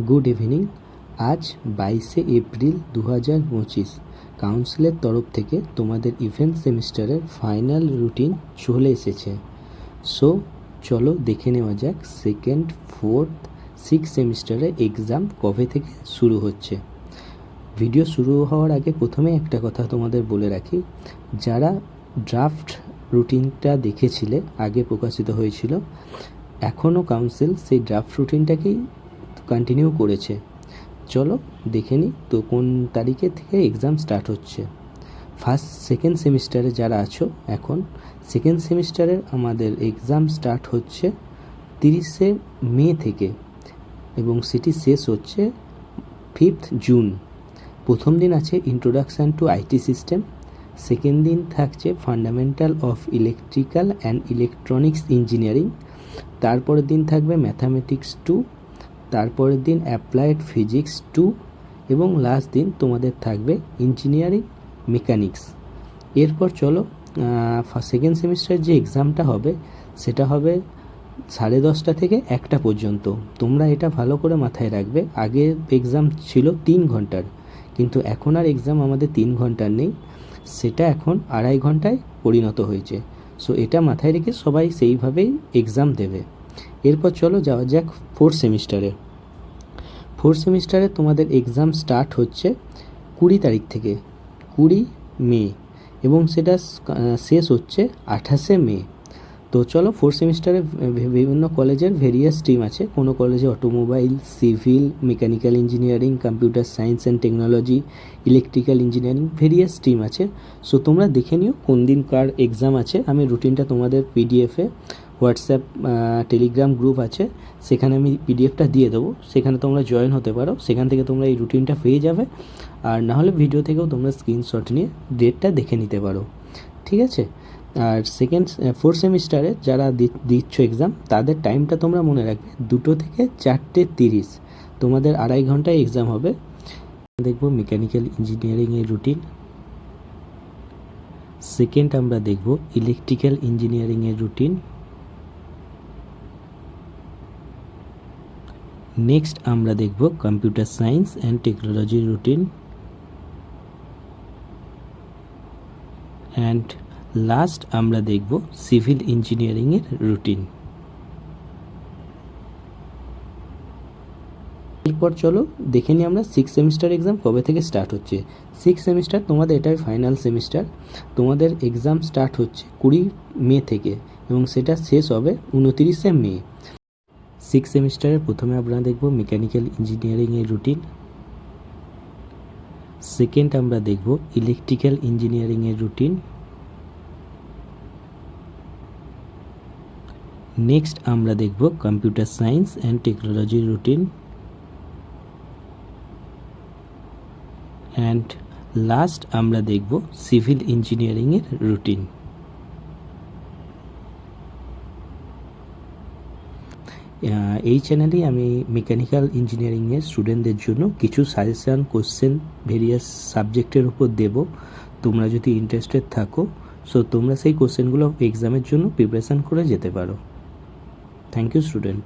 Good evening. আজ 22শে April 2025 কাউন্সিলের তরফ থেকে তোমাদের ইভেন্ট সেমিস্টারের ফাইনাল রুটিন চলে এসেছে। সো চলো দেখে নেওয়া যাক সেকেন্ড, ফোর্থ, সিক্স সেমিস্টারের এক্সাম কবে থেকে শুরু হচ্ছে। ভিডিও শুরু হওয়ার আগে প্রথমে একটা কথা তোমাদের বলে রাখি, যারা ড্রাফট রুটিনটা দেখেছিলে আগে প্রকাশিত হয়েছিল, এখনও কাউন্সিল সেই ড্রাফট রুটিনটাকেই কন্টিনিউ করেছে। চলো দেখে নিই তো কোন তারিখে থেকে এক্সাম স্টার্ট হচ্ছে। সেকেন্ড সেমিস্টারে যারা আছো, এখন সেকেন্ড সেমিস্টারের আমাদের এক্সাম স্টার্ট হচ্ছে 30শে মে থেকে এবং সেটি শেষ হচ্ছে 5th জুন। প্রথম দিন আছে introduction to IT system, second দিন থাকছে fundamental of electrical and electronics engineering, তারপরের দিন থাকবে ম্যাথামেটিক্স 2, তারপরের দিন অ্যাপ্লাইড ফিজিক্স 2 এবং লাস্ট দিন তোমাদের থাকবে ইঞ্জিনিয়ারিং মেকানিক্স। এরপর চলো সেকেন্ড সেমিস্টার যে এক্সামটা হবে সেটা হবে 10:30 থেকে 1টা পর্যন্ত। তোমরা এটা ভালো করে মাথায় রাখবে, আগে এক্সাম ছিল 3 ঘন্টার, কিন্তু এখন আর এক্সাম আমাদের 3 ঘন্টার নেই, সেটা এখন 2.5 ঘন্টায় পরিণত হয়েছে। সো এটা মাথায় রেখে সবাই সেইভাবেই এক্সাম দেবে। এরপর চলো যাওয়া যাক ফোর্থ সেমিস্টারে। ফোর্থ সেমিস্টারে তোমাদের এক্সাম স্টার্ট হচ্ছে 20 তারিখ থেকে, 20 মে, এবং সেটা শেষ হচ্ছে 28শে মে। তো চলো ফোর্থ সেমিস্টারে বিভিন্ন কলেজের ভেরিয়াস স্ট্রিম আছে, কোনো কলেজে automobile, civil, mechanical engineering, computer science and technology, electrical engineering, various stream আছে। সো তোমরা দেখে নিও কোন দিন কার এক্সাম আছে। আমি রুটিনটা তোমাদের পিডিএফে, হোয়াটসঅ্যাপ টেলিগ্রাম গ্রুপ আছে, সেখানে আমি পিডিএফটা দিয়ে দেবো, সেখানে তোমরা জয়েন হতে পারো, সেখান থেকে তোমরা এই রুটিনটা পেয়ে যাবে। আর নাহলে ভিডিও থেকেও তোমরা স্ক্রিনশট নিয়ে ডেটটা দেখে নিতে পারো, ঠিক আছে। আর ফোর্থ সেমিস্টারে যারা দিচ্ছ এক্সাম, তাদের টাইমটা তোমরা মনে রাখবে, 2টো থেকে 4:30 তোমাদের 2.5 ঘন্টায় এক্সাম হবে। দেখব মেকানিক্যাল ইঞ্জিনিয়ারিংয়ের রুটিন। সেকেন্ড আমরা দেখব ইলেকট্রিক্যাল ইঞ্জিনিয়ারিংয়ের রুটিন। নেক্সট আমরা দেখব কম্পিউটার সায়েন্স অ্যান্ড টেকনোলজির রুটিন। অ্যান্ড লাস্ট আমরা দেখব সিভিল ইঞ্জিনিয়ারিংয়ের রুটিন। এরপর চলো দেখে নিই আমরা সিক্স সেমিস্টার এক্সাম কবে থেকে স্টার্ট হচ্ছে। সিক্স সেমিস্টার তোমাদের এটাই ফাইনাল সেমিস্টার, তোমাদের এক্সাম স্টার্ট হচ্ছে 20 মে থেকে এবং সেটা শেষ হবে 29শে মে। সিক্স সেমিস্টারের প্রথমে আমরা দেখব মেকানিক্যাল ইঞ্জিনিয়ারিংয়ের রুটিন। সেকেন্ড আমরা দেখব ইলেকট্রিক্যাল ইঞ্জিনিয়ারিংয়ের রুটিন। নেক্সট আমরা দেখব কম্পিউটার সায়েন্স অ্যান্ড টেকনোলজির রুটিন। অ্যান্ড লাস্ট আমরা দেখব সিভিল ইঞ্জিনিয়ারিংয়ের রুটিন। এই চ্যানেলে আমি মেকানিক্যাল ইঞ্জিনিয়ারিংয়ের স্টুডেন্টদের জন্য কিছু সাজেশান, কোশ্চেন ভেরিয়াস সাবজেক্টের উপর দেব। তোমরা যদি ইন্টারেস্টেড থাকো, সো তোমরা সেই কোশ্চেনগুলো এক্সামের জন্য প্রিপারেশান করে যেতে পারো। Thank you student.